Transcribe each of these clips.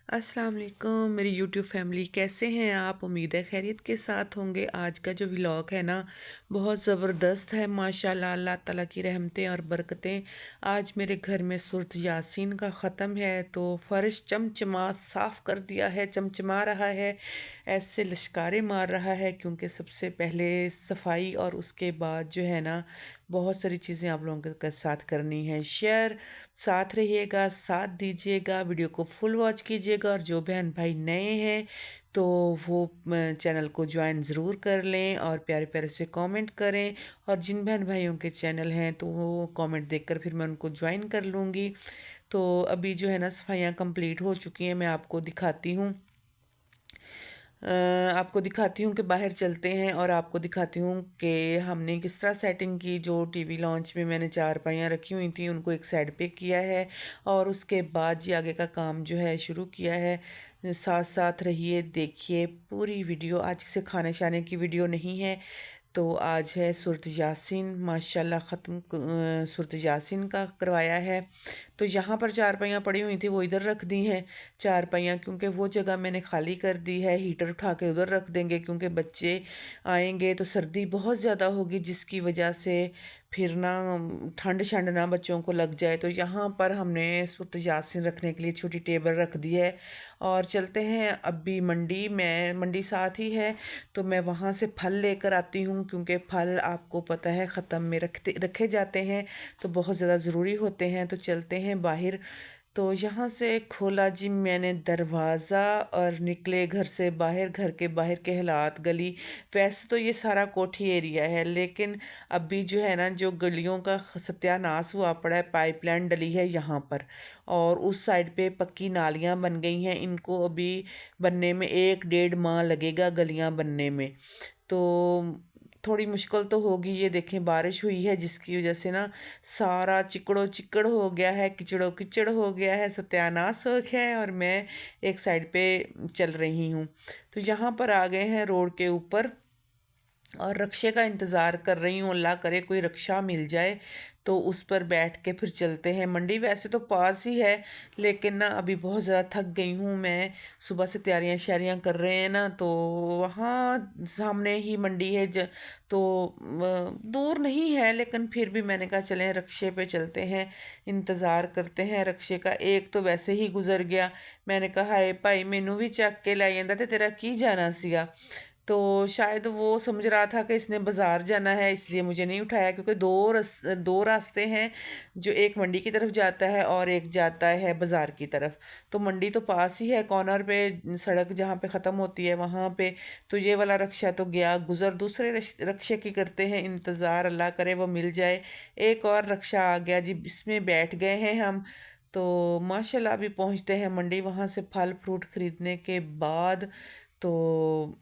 अस्सलाम वालेकुम मेरी यूट्यूब फैमिली, कैसे हैं आप? उम्मीद है खैरियत के साथ होंगे। आज का जो व्लॉग है ना, बहुत ज़बरदस्त है माशाल्लाह। अल्लाह ताला की रहमतें और बरकतें। आज मेरे घर में सूरत यासीन का ख़त्म है तो फ़र्श चमचमा साफ़ कर दिया है, चमचमा रहा है, ऐसे लश्कारे मार रहा है, क्योंकि सबसे पहले सफाई और उसके बाद जो है ना, बहुत सारी चीज़ें आप लोगों के साथ करनी है शेयर। साथ रहिएगा, साथ दीजिएगा, वीडियो को फुल वॉच कीजिएगा। और जो बहन भाई नए हैं तो वो चैनल को ज्वाइन ज़रूर कर लें और प्यारे प्यारे से कमेंट करें। और जिन बहन भाइयों के चैनल हैं तो वो कमेंट देखकर फिर मैं उनको ज्वाइन कर लूँगी। तो अभी जो है ना, सफाइयाँ कंप्लीट हो चुकी हैं, मैं आपको दिखाती हूँ। आपको दिखाती हूँ कि बाहर चलते हैं और आपको दिखाती हूँ कि हमने किस तरह सेटिंग की। जो टीवी लॉन्च में मैंने चारपाइयाँ रखी हुई थी उनको एक साइड पे किया है और उसके बाद जी आगे का काम जो है शुरू किया है। साथ साथ रहिए, देखिए पूरी वीडियो। आज से खाने शाने की वीडियो नहीं है। तो आज है सूरत यासीन, माशाल्लाह ख़त्म सूरत यासीन का करवाया है। तो यहाँ पर चारपाइयाँ पड़ी हुई थी, वो इधर रख दी हैं चारपाइयाँ, क्योंकि वो जगह मैंने खाली कर दी है। हीटर उठा के उधर रख देंगे, क्योंकि बच्चे आएंगे तो सर्दी बहुत ज़्यादा होगी, जिसकी वजह से फिर ना ठंड शंड ना बच्चों को लग जाए। तो यहाँ पर हमने सूरत यासीन रखने के लिए छोटी टेबल रख दी है। और चलते हैं अभी मंडी में, मंडी साथ ही है तो मैं वहाँ से फल लेकर आती हूँ, क्योंकि फल आपको पता है ख़त्म में रखे जाते हैं तो बहुत ज़्यादा ज़रूरी होते हैं। तो चलते हैं बाहर। तो यहाँ से खोला जी मैंने दरवाज़ा और निकले घर से बाहर। घर के बाहर के हालात, गली, वैसे तो ये सारा कोठी एरिया है, लेकिन अभी जो है ना, जो गलियों का सत्यानाश हुआ पड़ा है। पाइपलाइन डली है यहाँ पर और उस साइड पे पक्की नालियाँ बन गई हैं। इनको अभी बनने में 1 डेढ़ माह लगेगा, गलियाँ बनने में। तो थोड़ी मुश्किल तो होगी। ये देखें, बारिश हुई है जिसकी वजह से ना सारा चिकड़ो चिकड़ हो गया है, किचड़ो किचड़ हो गया है, सत्यानाश हो गया है। और मैं एक साइड पे चल रही हूँ। तो यहाँ पर आ गए हैं रोड के ऊपर और रक्षे का इंतज़ार कर रही हूँ। अल्लाह करे कोई रक्षा मिल जाए तो उस पर बैठ के फिर चलते हैं। मंडी वैसे तो पास ही है, लेकिन ना अभी बहुत ज़्यादा थक गई हूँ मैं। सुबह से तैयारियां श्यारियां कर रहे हैं ना, तो वहाँ सामने ही मंडी है। तो दूर नहीं है, लेकिन फिर भी मैंने कहा चलें रक्षे पे चलते हैं, इंतज़ार करते हैं रक्षे का। एक तो वैसे ही गुजर गया। मैंने कहा हाय भाई, मैनू भी चक के लै जांदा ते तेरा की जाना सीगा। तो शायद वो समझ रहा था कि इसने बाज़ार जाना है, इसलिए मुझे नहीं उठाया, क्योंकि दो रास्ते हैं। जो एक मंडी की तरफ जाता है और एक जाता है बाज़ार की तरफ। तो मंडी तो पास ही है, कॉर्नर पे सड़क जहाँ पे ख़त्म होती है वहाँ पे। तो ये वाला रक्षा तो गया गुज़र। दूसरे रक्षे की करते हैं इंतज़ार, अल्लाह करे वो मिल जाए। एक और रक्षा आ गया जी, इसमें बैठ गए हैं हम। तो माशाल्लाह अभी पहुँचते हैं मंडी, वहाँ से फल फ्रूट ख़रीदने के बाद तो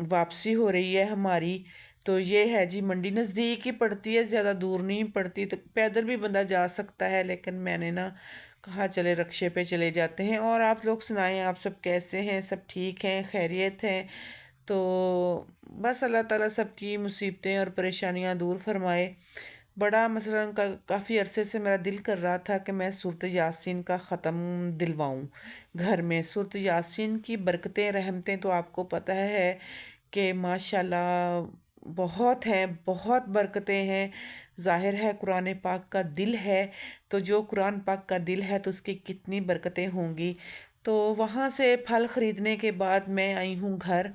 वापसी हो रही है हमारी। तो ये है जी, मंडी नज़दीक ही पड़ती है, ज़्यादा दूर नहीं पड़ती, तो पैदल भी बंदा जा सकता है। लेकिन मैंने ना कहा चले रक्षे पे चले जाते हैं। और आप लोग सुनाएं, आप सब कैसे हैं? सब ठीक हैं, खैरियत हैं? तो बस अल्लाह ताला सबकी मुसीबतें और परेशानियां दूर फरमाए। बड़ा मसलन का काफ़ी अरसे से मेरा दिल कर रहा था कि मैं सूरत यासीन का ख़त्म दिलवाऊं घर में। सूरत यासीन की बरकतें रहमतें तो आपको पता है कि माशाल्लाह बहुत हैं, बहुत बरकतें हैं। ज़ाहिर है कुरान पाक का दिल है, तो जो कुरान पाक का दिल है तो उसकी कितनी बरकतें होंगी। तो वहाँ से फल ख़रीदने के बाद मैं आई हूँ घर।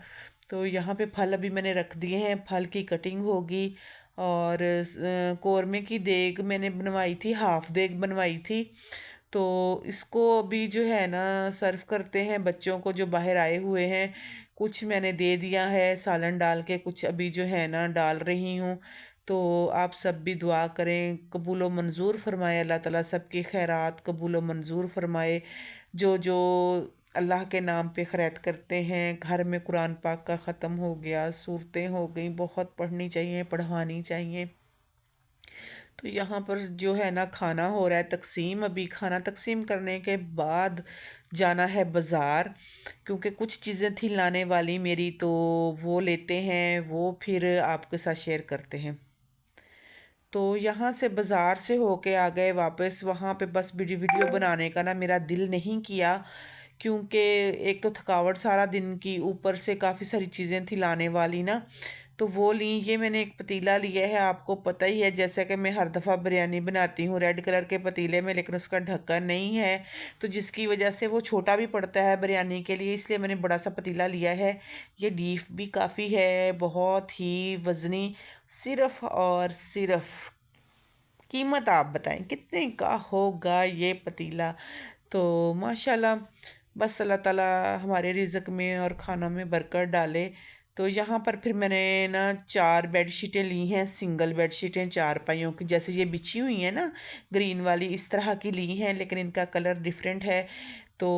तो यहाँ पे फल अभी मैंने रख दिए हैं, फल की कटिंग होगी। और कौरमे की देग मैंने बनवाई थी, हाफ देग बनवाई थी। तो इसको अभी जो है ना सर्व करते हैं बच्चों को जो बाहर आए हुए हैं। कुछ मैंने दे दिया है सालन डाल के, कुछ अभी जो है ना डाल रही हूँ। तो आप सब भी दुआ करें, कबूल व मंजूर फरमाए। अल्लाह ताला सबकी खैरात कबूल व मंजूर फरमाए। जो जो अल्लाह के नाम पे खैरात करते हैं। घर में कुरान पाक का ख़त्म हो गया, सूरतें हो गई, बहुत पढ़नी चाहिए, पढ़वानी चाहिए। तो यहाँ पर जो है ना खाना हो रहा है तकसीम। अभी खाना तकसीम करने के बाद जाना है बाज़ार, क्योंकि कुछ चीज़ें थी लाने वाली मेरी, तो वो लेते हैं, वो फिर आपके साथ शेयर करते हैं। तो यहाँ से बाज़ार से होके आ गए वापस। वहाँ पे बस वीडियो वीडियो बनाने का ना मेरा दिल नहीं किया, क्योंकि एक तो थकावट सारा दिन की, ऊपर से काफ़ी सारी चीज़ें थी लाने वाली ना, तो वो ली। ये मैंने एक पतीला लिया है, आपको पता ही है जैसा कि मैं हर दफ़ा बिरयानी बनाती हूँ रेड कलर के पतीले में, लेकिन उसका ढक्कन नहीं है, तो जिसकी वजह से वो छोटा भी पड़ता है बिरयानी के लिए, इसलिए मैंने बड़ा सा पतीला लिया है। ये डीप भी काफ़ी है, बहुत ही वज़नी। सिर्फ़ और सिर्फ़ कीमत आप बताएं कितने का होगा ये पतीला। तो माशाल्लाह, बस अल्लाह ताला हमारे रिज़्क में और खाना में बरकत डाले। तो यहाँ पर फिर मैंने ना 4 बेडशीटें ली हैं, सिंगल बेडशीटें 4 पाइयों की, जैसे ये बिछी हुई हैं ना ग्रीन वाली, इस तरह की ली हैं, लेकिन इनका कलर डिफरेंट है। तो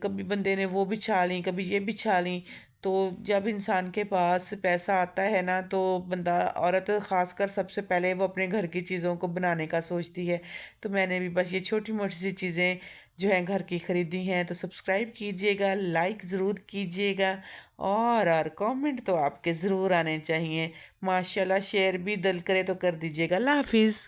कभी बंदे ने वो बिछा ली, कभी ये बिछा ली। तो जब इंसान के पास पैसा आता है ना, तो बंदा, औरत ख़ासकर, सबसे पहले वो अपने घर की चीज़ों को बनाने का सोचती है। तो मैंने भी बस ये छोटी मोटी सी चीज़ें जो हैं घर की ख़रीदी हैं। तो सब्सक्राइब कीजिएगा, लाइक ज़रूर कीजिएगा, और कमेंट तो आपके ज़रूर आने चाहिए। माशाल्लाह, शेयर भी दिल करे तो कर दीजिएगा। अल्लाह हाफिज़।